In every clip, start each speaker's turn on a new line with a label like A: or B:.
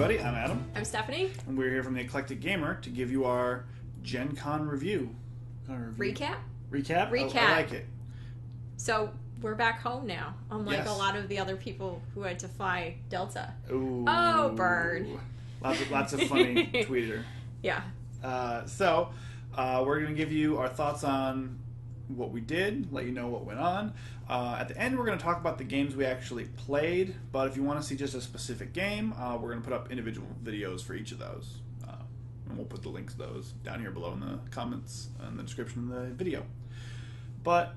A: everybody. I'm Adam.
B: I'm Stephanie.
A: And we're here from the Eclectic Gamer to give you our Gencon review.
B: Recap?
A: Recap?
B: Recap.
A: I like it.
B: So, we're back home now, unlike
A: Yes.
B: a lot of the other people who had to fly Delta.
A: Ooh.
B: Oh, burn.
A: Lots of funny tweeter.
B: Yeah.
A: We're going to give you our thoughts on what we did, let you know what went on. At the end, we're going to talk about the games we actually played, but if you want to see just a specific game, we're going to put up individual videos for each of those. And we'll put the links to those down here below in the comments and the description of the video. But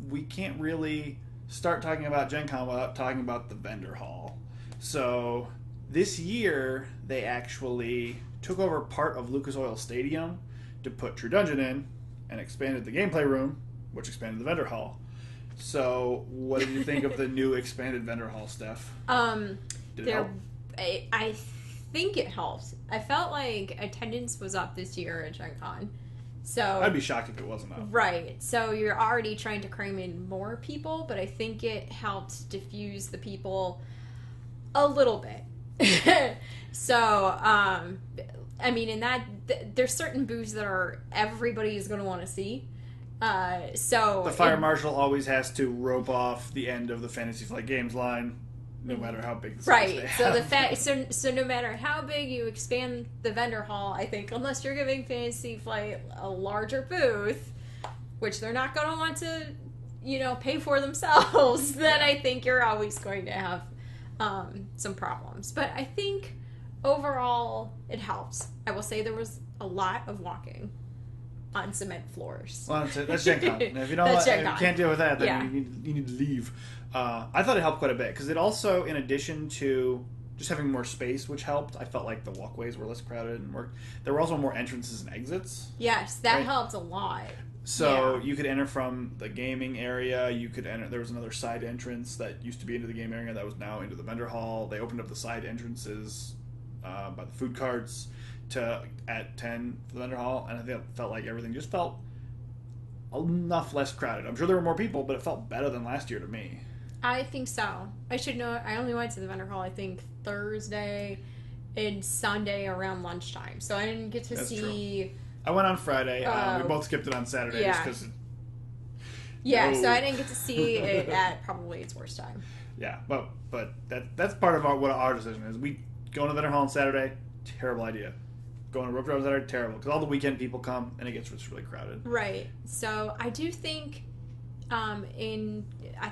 A: we can't really start talking about Gen Con without talking about the vendor hall. So this year, they actually took over part of Lucas Oil Stadium to put True Dungeon in and expanded the gameplay room, which expanded the vendor hall. So, what did you think of the new expanded vendor hall, Steph? Did it help?
B: I think it helped. I felt like attendance was up this year at Gen Con. So
A: I'd be shocked if it wasn't up.
B: Right. So you're already trying to cram in more people, but I think it helped diffuse the people a little bit. So, I mean, in that, there's certain booths that everybody is going to want to see. So
A: the fire marshal always has to rope off the end of the Fantasy Flight Games line, no matter how big the space they have.
B: So no matter how big you expand the vendor hall, I think unless you're giving Fantasy Flight a larger booth, which they're not going to want to, pay for themselves, then I think you're always going to have some problems. But I think overall it helps. I will say there was a lot of walking on cement floors.
A: Well, that's Gen Con. If you can't deal with that, then you need to leave. I thought it helped quite a bit because it also, in addition to just having more space, which helped, I felt like the walkways were less crowded and worked. There were also more entrances and exits.
B: Yes, that helped a lot.
A: So you could enter from the gaming area. You could enter. There was another side entrance that used to be into the game area that was now into the vendor hall. They opened up the side entrances by the food carts at 10 for the vendor hall, and I think it felt like everything just felt enough less crowded. I'm sure there were more people, but it felt better than last year to me.
B: I think so. I should know. I only went to the vendor hall, I think, Thursday and Sunday around lunchtime, so I didn't get to see.
A: True. I went on Friday. We both skipped it on Saturday just because.
B: So I didn't get to see it at probably its worst time. Yeah,
A: but that's part of what our decision is. We go to the vendor hall on Saturday. Terrible idea. Going to rope drives that are terrible because all the weekend people come and it gets just really crowded.
B: Right. So I do think I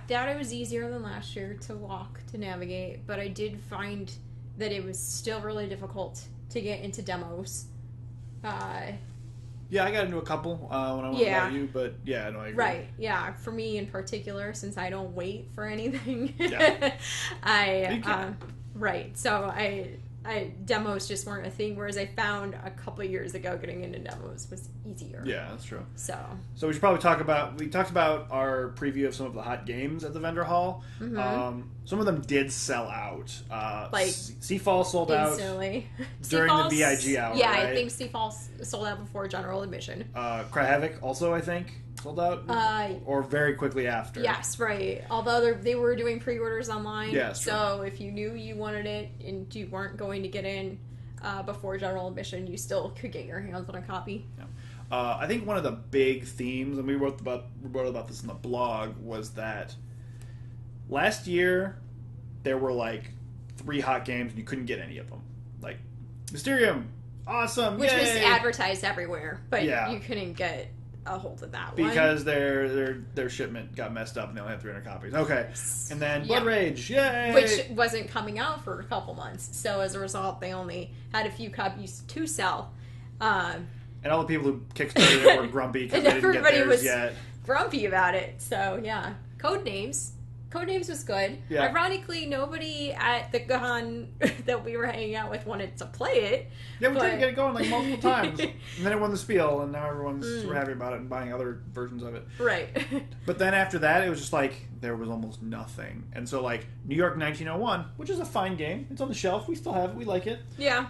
B: thought it was easier than last year to walk, to navigate, but I did find that it was still really difficult to get into demos.
A: Yeah, I got into a couple when I went without you, but I agree.
B: Right, yeah. For me in particular, since I don't wait for anything, right. So demos just weren't a thing, whereas I found a couple years ago getting into demos was easier.
A: Yeah, that's true.
B: So
A: we should probably we talked about our preview of some of the hot games at the vendor hall. Mm-hmm. Some of them did sell out. Like Seafall sold
B: instantly.
A: Out during the VIG hour.
B: Yeah,
A: right?
B: I think Seafall sold out before general admission.
A: Cry Havoc also, I think, sold out, or very quickly after.
B: Yes, right. Although they were doing pre-orders online, so
A: true.
B: If you knew you wanted it and you weren't going to get in before general admission, you still could get your hands on a copy.
A: Yeah. I think one of the big themes, and we wrote about this in the blog, was that last year there were like 3 hot games and you couldn't get any of them. Like Mysterium, awesome,
B: which was
A: yay!
B: Advertised everywhere, but you couldn't get a hold of that
A: because their shipment got messed up and they only had 300 copies. Okay, and then Blood Rage, yay!
B: Which wasn't coming out for a couple months, so as a result, they only had a few copies to sell.
A: And all the people who kickstarted it were grumpy because they didn't get theirs yet.
B: Grumpy about it. So yeah, Codenames was good. Yeah. Ironically, nobody at the con that we were hanging out with wanted to play it.
A: Yeah, we tried to get it going like multiple times, and then it won the spiel, and now everyone's super happy about it and buying other versions of it.
B: Right.
A: But then after that, it was just like there was almost nothing, and so like New York 1901, which is a fine game. It's on the shelf. We still have it. We like it.
B: Yeah.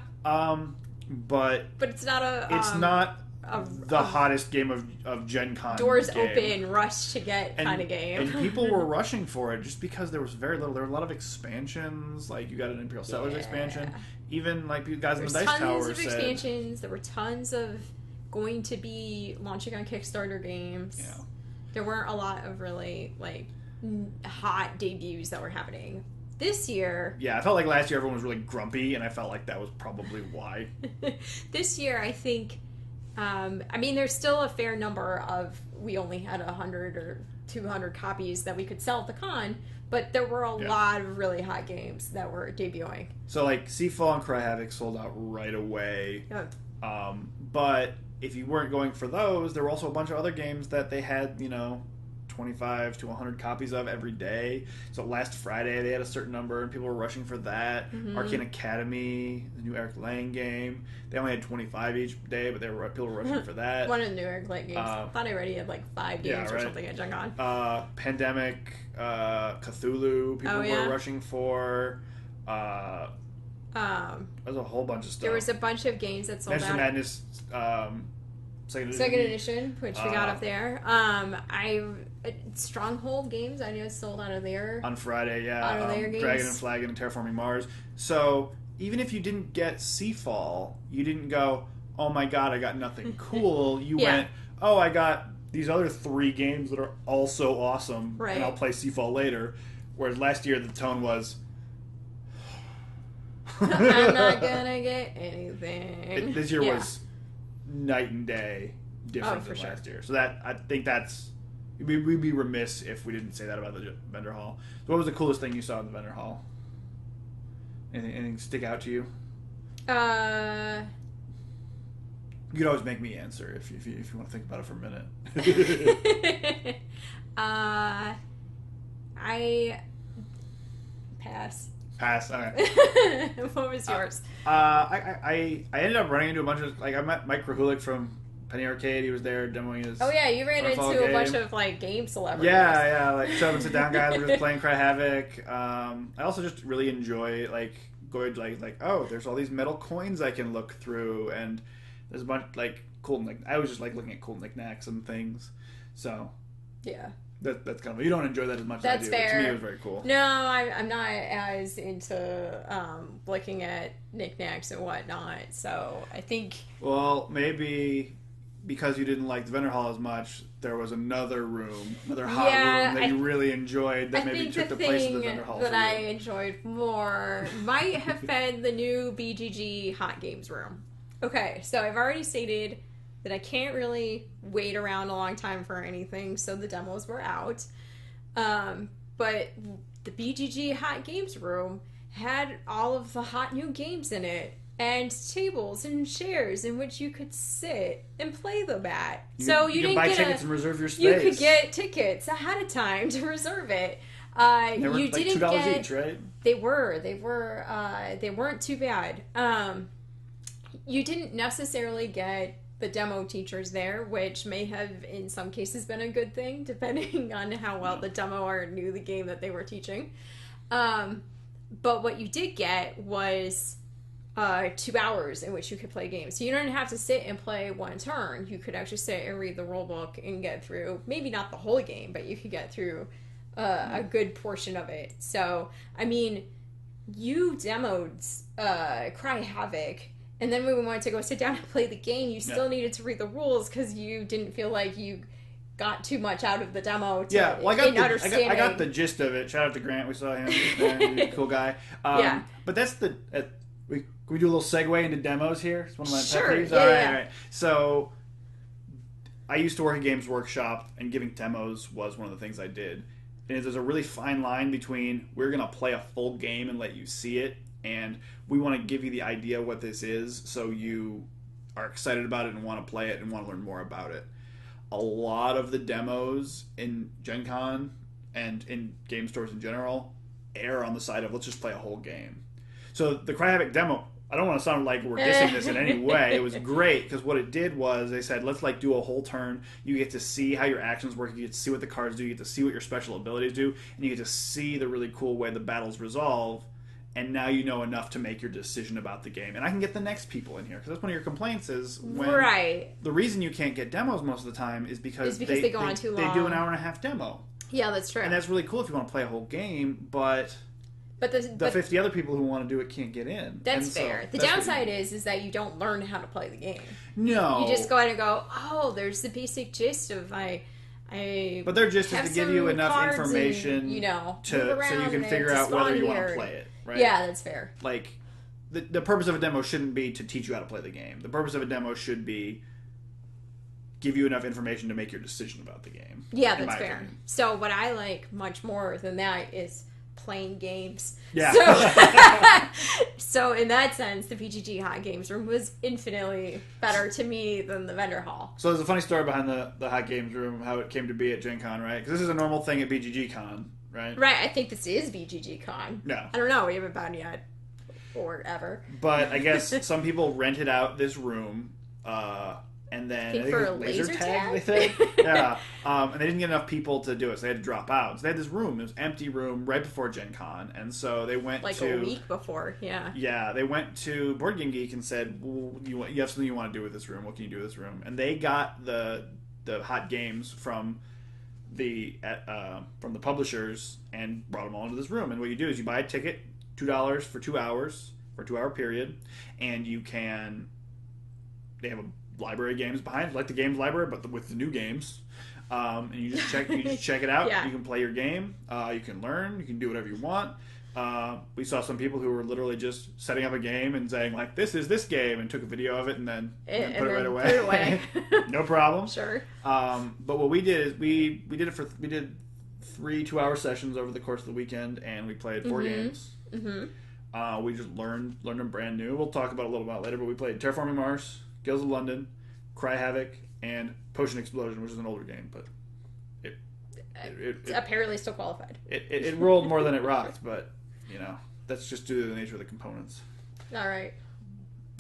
A: But
B: it's not
A: the hottest game of Gen Con.
B: Doors open, rush to get kind of game.
A: And people were rushing for it just because there was very little. There were a lot of expansions. Like, you got an Imperial Settlers expansion. even like you guys in the
B: There's
A: Dice
B: tons
A: Tower
B: of
A: said,
B: expansions. There were tons of going to be launching on Kickstarter games.
A: Yeah.
B: There weren't a lot of really like hot debuts that were happening. This year...
A: Yeah, I felt like last year everyone was really grumpy, and I felt like that was probably why.
B: This year, I think... I mean, there's still a fair number of... We only had 100 or 200 copies that we could sell at the con, but there were a lot of really hot games that were debuting.
A: So, like, Seafall and Cry Havoc sold out right away.
B: Yeah.
A: But if you weren't going for those, there were also a bunch of other games that they had, 25 to 100 copies of every day. So last Friday they had a certain number and people were rushing for that.
B: Mm-hmm.
A: Arcane Academy, the new Eric Lang game, they only had 25 each day, but people were rushing for that.
B: One of the new Eric Lang games. I thought I already had like 5 games or something at Gencon.
A: Pandemic, Cthulhu, people were rushing for. There's a whole bunch of stuff.
B: There was a bunch of games that sold
A: Manchester
B: out.
A: Madness,
B: Second edition, which we got up there. Stronghold games, I know it's sold out of there.
A: On Friday, yeah.
B: Out of their games.
A: Dragon and Flagon and Terraforming Mars. So, even if you didn't get Seafall, you didn't go, oh my god, I got nothing cool. You went, oh, I got these other 3 games that are also awesome, and I'll play Seafall later. Whereas last year, the tone was...
B: I'm not gonna get anything.
A: This year was night and day different than last year. So that, I think that's... We'd be remiss if we didn't say that about the vendor hall. So what was the coolest thing you saw in the vendor hall? Anything stick out to you? You could always make me answer if you want to think about it for a minute.
B: I pass.
A: Pass. Okay.
B: What was yours?
A: I ended up running into a bunch of I met Mike Krahulik from Penny Arcade. He was there demoing his.
B: Oh yeah, you ran into
A: game.
B: A bunch of like game celebrities.
A: Yeah, like shut up and sit down guys were just playing Cry Havoc. I also just really enjoy going oh, there's all these metal coins I can look through, and there's a bunch cool I was just looking at cool knickknacks and things. So
B: yeah.
A: That's kind of... You don't enjoy that as much
B: That's
A: as I do.
B: Fair.
A: But to me, it was very cool.
B: No, I'm not as into looking at knickknacks and whatnot. So I think...
A: Well, maybe because you didn't like the vendor hall as much, there was another hot room that you really enjoyed that maybe took the place of the vendor hall.
B: That I enjoyed more might have been the new BGG Hot Games room. Okay, so I've already stated that I can't really wait around a long time for anything, so the demos were out. But the BGG Hot Games room had all of the hot new games in it, and tables and chairs in which you could sit and play them at. You didn't
A: buy
B: get
A: tickets and reserve your space.
B: You could get tickets ahead of time to reserve it.
A: They were
B: you didn't
A: $2
B: get,
A: each, right?
B: They weren't too bad. You didn't necessarily get the demo teachers there, which may have in some cases been a good thing, depending on how well the demoer knew the game that they were teaching. But what you did get was 2 hours in which you could play games. So you don't have to sit and play one turn. You could actually sit and read the rule book and get through, maybe not the whole game, but you could get through a good portion of it. So, I mean, you demoed Cry Havoc, and then when we wanted to go sit down and play the game, you still needed to read the rules because you didn't feel like you got too much out of the demo.
A: I got the gist of it. Shout out to Grant. We saw him. He's a cool guy. But that's the... can we do a little segue into demos here? It's one of my pet peeves. All right. So, I used to work at Games Workshop, and giving demos was one of the things I did. And there's a really fine line between we're going to play a full game and let you see it, and we want to give you the idea what this is so you are excited about it and want to play it and want to learn more about it. A lot of the demos in Gen Con and in game stores in general err on the side of let's just play a whole game. So the Cry Havoc demo, I don't want to sound like we're dissing this in any way. It was great because what it did was they said, let's do a whole turn. You get to see how your actions work. You get to see what the cards do. You get to see what your special abilities do. And you get to see the really cool way the battles resolve. And now you know enough to make your decision about the game. And I can get the next people in here because that's one of your complaints is when the reason you can't get demos most of the time is because
B: they go on too long.
A: They do an hour and a half demo.
B: Yeah, that's true.
A: And that's really cool if you want to play a whole game, but
B: But
A: the 50 other people who want to do it can't get in.
B: That's fair. The downside is that you don't learn how to play the game.
A: No.
B: You just go in and go, oh, there's the basic gist of but
A: their gist is to give you enough information,
B: and,
A: so you can figure out whether you want to play it, right?
B: Yeah, that's fair.
A: Like, the purpose of a demo shouldn't be to teach you how to play the game. The purpose of a demo should be give you enough information to make your decision about the game.
B: Yeah, that's fair. Opinion. So what I like much more than that is playing games.
A: Yeah.
B: So in that sense, the BGG Hot Games Room was infinitely better to me than the vendor hall.
A: So there's a funny story behind the Hot Games Room, how it came to be at Gencon, right? Because this is a normal thing at BGG Con, right?
B: Right. I think this is BGG Con.
A: No.
B: I don't know. We haven't been yet. Or ever.
A: But I guess some people rented out this room, and then I think
B: for
A: it was laser tag, they think. Yeah. And they didn't get enough people to do it, so they had to drop out. So they had this room, it was an empty room right before Gen Con, and so they went
B: a week before, yeah.
A: Yeah, they went to Board Game Geek and said, well, you have something you want to do with this room, what can you do with this room? And they got the hot games from the publishers and brought them all into this room. And what you do is you buy a ticket, $2 for 2 hours, for a 2-hour period, and they have a library of games behind, like the games library, but with the new games. And you just check it out.
B: Yeah.
A: You can play your game. You can learn. You can do whatever you want. We saw some people who were literally just setting up a game and saying, like, this is this game, and took a video of it and then put it right away.
B: Put it away.
A: No problem.
B: Sure.
A: But what we did is we did 3 2-hour sessions over the course of the weekend, and we played 4 games. Mm-hmm. We just learned them brand new. We'll talk about it a little bit later, but we played Terraforming Mars, Guilds of London, Cry Havoc, and Potion Explosion, which is an older game, but it
B: apparently still qualified.
A: It rolled more than it rocked, but that's just due to the nature of the components.
B: All right.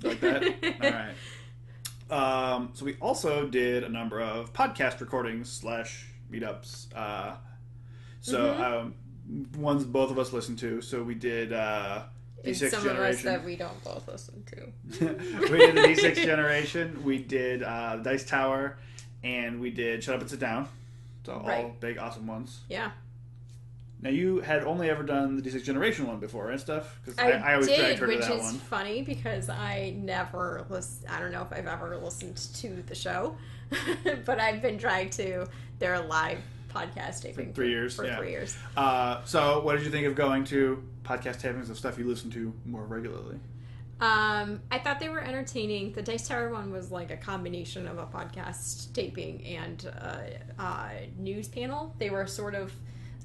A: Like that? All right. So we also did a number of podcast recordings / meetups. Ones both of us listened to. So we did D6
B: some
A: Generation.
B: of us that we don't both listen to.
A: We did the D6 Generation. We did Dice Tower, and we did Shut Up and Sit Down. So all big, awesome ones.
B: Yeah.
A: Now, you had only ever done the D6 Generation one before, and stuff? Because I always dragged her to that one.
B: Which is funny, because I never I don't know if I've ever listened to the show, but I've been dragged to their live podcast taping
A: for 3 years.
B: For 3 years.
A: So, what did you think of going to podcast tapings of stuff you listen to more regularly?
B: I thought they were entertaining. The Dice Tower one was like a combination of a podcast taping and a news panel. They were sort of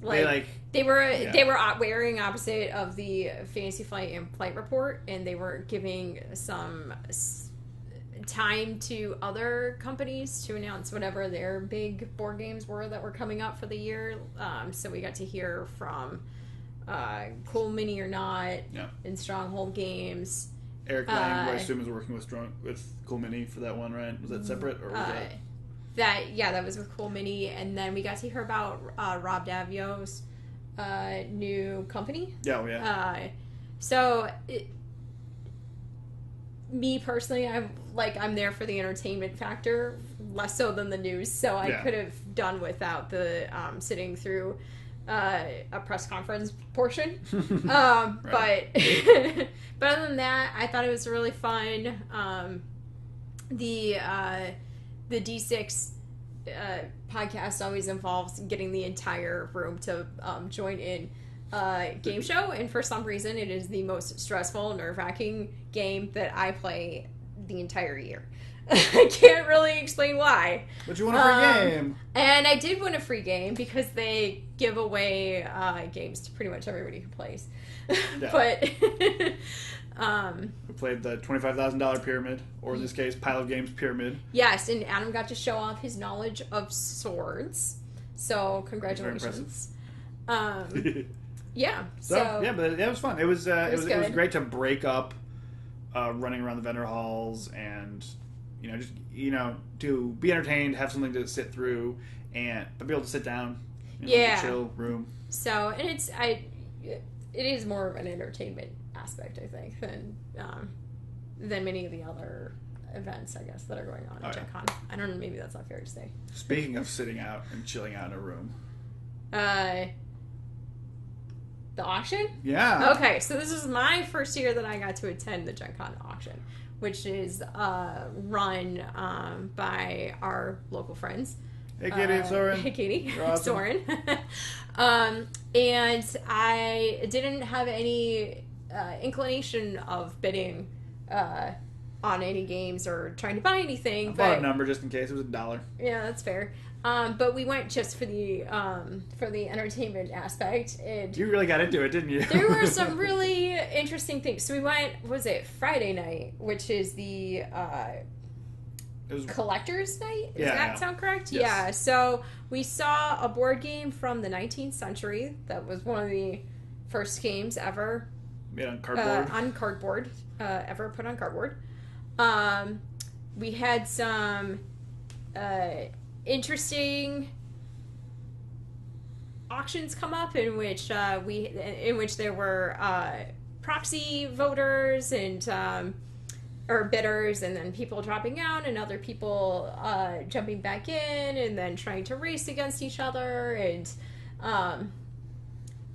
B: they were wearing opposite of the Fantasy Flight and Flight Report, and they were giving some time to other companies to announce whatever their big board games were that were coming up for the year. So we got to hear from Cool Mini or Not and Stronghold Games.
A: Eric Lang, who I assume is working with Cool Mini for that one, right? Was that separate, or was
B: that was with Cool Mini, and then we got to hear about Rob Davio's new company.
A: Yeah.
B: So me personally, I'm there for the entertainment factor, less so than the news. So I could have done without the sitting through a press conference portion. But other than that, I thought it was really fun. The D6 podcast always involves getting the entire room to join in game show, and for some reason it is the most stressful, nerve-wracking game that I play the entire year. I can't really explain why.
A: But you won a free game.
B: And I did win a free game because they give away games to pretty much everybody who plays.
A: Yeah.
B: But
A: we played the $25,000 pyramid, or in this case, Pile of Games pyramid.
B: Yes, and Adam got to show off his knowledge of swords. So congratulations. Yeah.
A: But that was fun. It was great to break up running around the vendor halls and to be entertained, have something to sit through, but be able to sit down in a chill room. So, and
B: it is more of an entertainment aspect, I think, than many of the other events, I guess, that are going on at Gen Con. I don't know, maybe that's not fair to say.
A: Speaking of sitting out and chilling out in a room.
B: The auction?
A: Yeah.
B: Okay, so this is my first year that I got to attend the Gencon auction, which is run by our local friends.
A: Hey, Katie and Soren.
B: Hey, Katie.
A: Awesome.
B: Soren. And I didn't have any inclination of bidding on any games or trying to buy anything.
A: I bought a number just in case. It was $1.
B: Yeah, that's fair. But we went just for the entertainment aspect. And
A: You really got into it, didn't you?
B: there were some really interesting things. So we went, what was it, Friday night, which is the
A: It was
B: collector's night? Does
A: Yeah,
B: that
A: yeah.
B: sound correct?
A: Yes.
B: Yeah. So we saw a board game from the 19th century that was one of the first games ever
A: made on cardboard.
B: ever put on cardboard. We had some interesting auctions come up in which there were proxy voters and or bidders, and then people dropping out and other people jumping back in and then trying to race against each other. And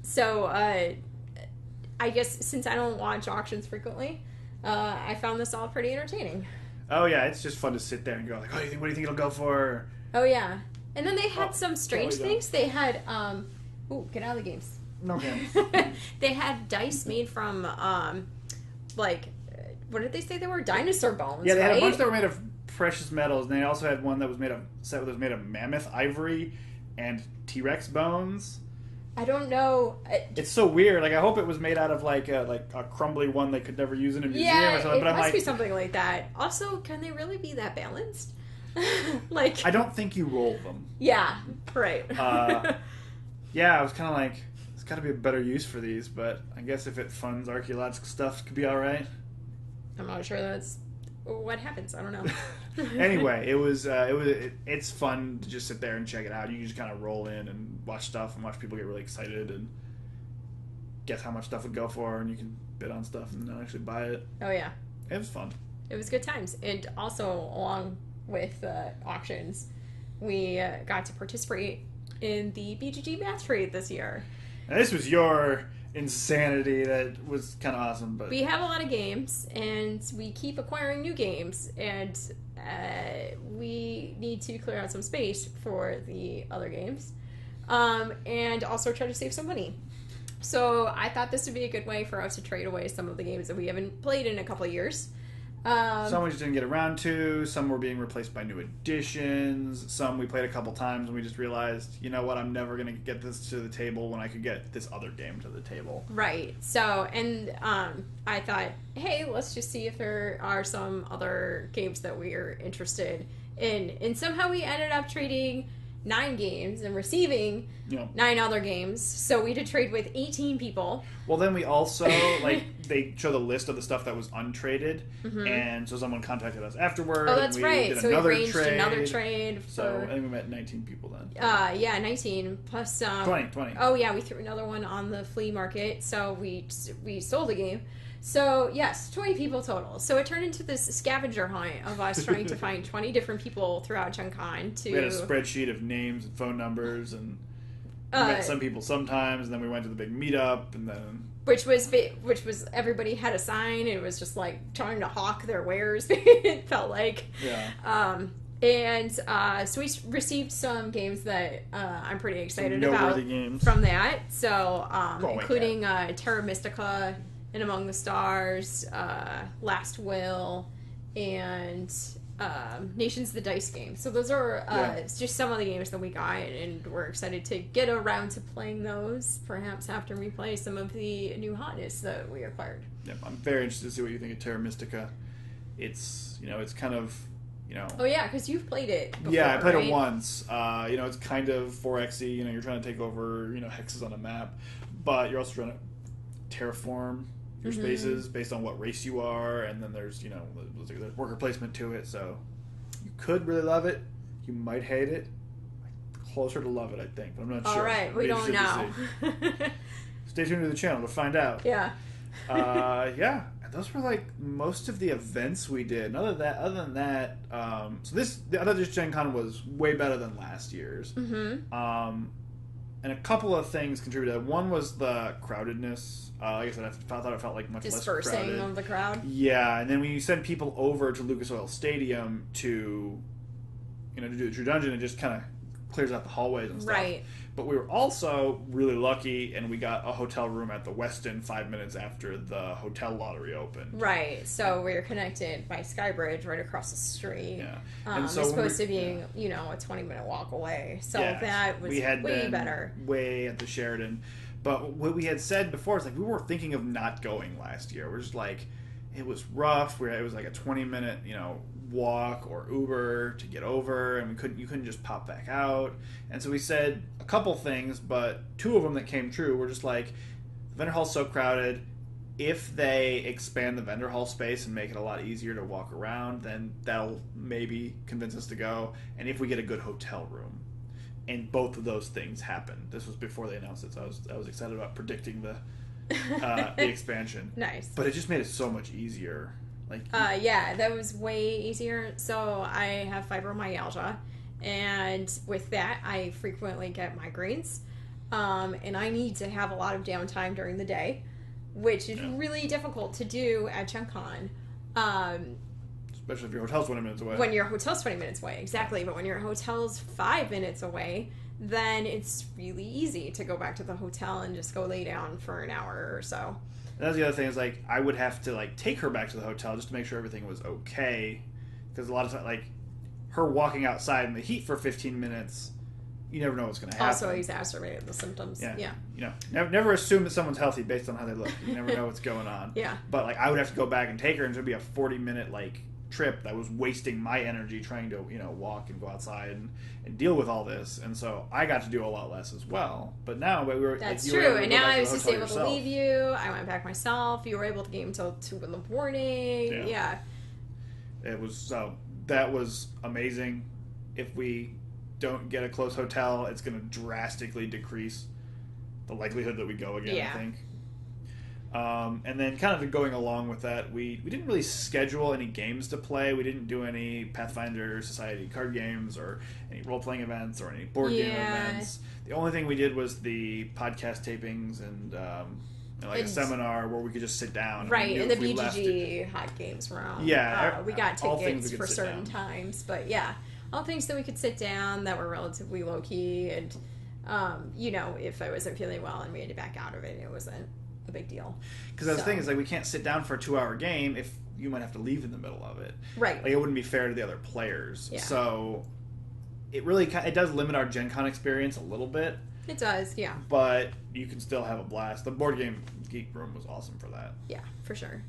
B: so I guess since I don't watch auctions frequently, I found this all pretty entertaining.
A: Oh yeah, it's just fun to sit there and go like, oh, what do you think it'll go for?
B: Oh yeah, and then they had some strange
A: totally
B: things. They had get out of the games.
A: No games.
B: They had dice made from like what did they say they were? Dinosaur bones.
A: Yeah, they had
B: right?
A: a bunch that were made of precious metals, and they also had one that was made of mammoth ivory and T-Rex bones.
B: I don't know.
A: It's so weird. Like, I hope it was made out of like a crumbly one they could never use in a museum or something.
B: It
A: But I'm
B: must
A: like,
B: be something like that. Also, can they really be that balanced? Like,
A: I don't think you roll them.
B: yeah, right.
A: Yeah, I was kind of like, there's got to be a better use for these, but I guess if it funds archaeological stuff, it could be all right.
B: I'm not sure that's what happens. I don't know.
A: Anyway, it's fun to just sit there and check it out. You can just kind of roll in and watch stuff and watch people get really excited and guess how much stuff would go for, and you can bid on stuff and then actually buy it.
B: Oh yeah,
A: It was fun.
B: it was good times, and also along with auctions, we got to participate in the BGG math trade this year.
A: Now, this was your insanity that was kind of awesome, but
B: We have a lot of games, and we keep acquiring new games, and we need to clear out some space for the other games, and also try to save some money. So I thought this would be a good way for us to trade away some of the games that we haven't played in a couple of years.
A: some we just didn't get around to. Some were being replaced by new additions. Some we played a couple times and we just realized, you know what, I'm never going to get this to the table when I could get this other game to the table.
B: Right. So, and I thought, hey, let's just see if there are some other games that we are interested in. And somehow we ended up trading 9 games and receiving 9 other games. So we did trade with 18 people.
A: Well, then we also, they show the list of the stuff that was untraded, and so someone contacted us afterward.
B: Oh, that's
A: and we
B: right.
A: did
B: So we
A: another
B: arranged
A: trade.
B: another trade.
A: So I think we met 19 people then.
B: Yeah, 19 plus
A: 20.
B: Oh yeah, we threw another one on the flea market. So we sold a game. So yes, 20 people total. So it turned into this scavenger hunt of us trying to find 20 different people throughout Gencon to.
A: We had a spreadsheet of names and phone numbers, and we met some people sometimes, and then we went to the big meetup, and then
B: which was everybody had a sign, and it was just like trying to hawk their wares. It felt like.
A: Yeah.
B: And so we received some games that I'm pretty excited about
A: games.
B: from that. So including Terra Mystica and Among the Stars, Last Will, and Nations of the Dice game. So those are just some of the games that we got, and we're excited to get around to playing those, perhaps after we play some of the new hotness that we acquired.
A: Yep, I'm very interested to see what you think of Terra Mystica. It's it's kind of
B: Oh yeah, because you've played it before,
A: yeah, I played
B: right?
A: it once. It's kind of 4X-y. You're trying to take over hexes on a map, but you're also trying to terraform your spaces based on what race you are, and then there's there's worker placement to it. So you could really love it. You might hate it. Closer to love it, I think, but I'm not sure.
B: All right, we don't know.
A: Stay tuned to the channel to find out.
B: Yeah.
A: Yeah. Those were like most of the events we did. And other than that, so I thought this Gen Con was way better than last year's. And a couple of things contributed. One was the crowdedness. Like I said, I thought it felt like much less crowded.
B: Dispersing of the crowd.
A: Yeah, and then when you send people over to Lucas Oil Stadium to do the True Dungeon, it just kind of clears out the hallways and stuff.
B: Right.
A: But we were also really lucky, and we got a hotel room at the Westin 5 minutes after the hotel lottery opened.
B: Right. So we were connected by Skybridge right across the street.
A: Yeah.
B: And so it's supposed to be, a 20-minute walk away. So that was way better.
A: Way at the Sheraton. But what we had said before is like we were thinking of not going last year. We're just like, it was rough. It was like a 20-minute, walk or Uber to get over, and you couldn't just pop back out. And so we said a couple things, but two of them that came true were just like, the vendor hall's so crowded. If they expand the vendor hall space and make it a lot easier to walk around, then that'll maybe convince us to go. And if we get a good hotel room. And both of those things happened. This was before they announced it, so I was excited about predicting the expansion.
B: Nice.
A: But it just made it so much easier.
B: That was way easier. So I have fibromyalgia, and with that, I frequently get migraines, and I need to have a lot of downtime during the day, which is really difficult to do at Gencon.
A: Especially if your hotel's 20 minutes away.
B: When your hotel's 20 minutes away, exactly. But when your hotel's 5 minutes away, then it's really easy to go back to the hotel and just go lay down for an hour or so.
A: And that's the other thing is, like, I would have to, like, take her back to the hotel just to make sure everything was okay. Because a lot of times, like, her walking outside in the heat for 15 minutes, you never know what's going to happen.
B: Also exacerbated the symptoms. Yeah.
A: Never assume that someone's healthy based on how they look. You never know what's going on.
B: Yeah.
A: But, like, I would have to go back and take her, and it would be a 40-minute, like, trip that was wasting my energy trying to walk and go outside and deal with all this, and so I got to do a lot less as well. But now
B: that's
A: like,
B: true, and now I was just able
A: yourself.
B: to leave you. I went back myself. You were able to game until 2 in the morning. Yeah.
A: It was that was amazing. If we don't get a close hotel, it's going to drastically decrease the likelihood that we go again. I think. And then kind of going along with that, we didn't really schedule any games to play. We didn't do any Pathfinder Society card games or any role-playing events or any board game events. The only thing we did was the podcast tapings and a seminar where we could just sit down.
B: Right, and the BGG hot games round.
A: Yeah.
B: We got tickets for certain times. But yeah, all things that we could sit down that were relatively low-key. And, if I wasn't feeling well and we had to back out of it, it wasn't a big deal.
A: Because the thing is, like, we can't sit down for a 2-hour game if you might have to leave in the middle of it.
B: Right.
A: Like, it wouldn't be fair to the other players.
B: Yeah.
A: So it does limit our Gen Con experience a little bit.
B: It does, yeah.
A: But you can still have a blast. The Board Game Geek room was awesome for that.
B: Yeah, for sure.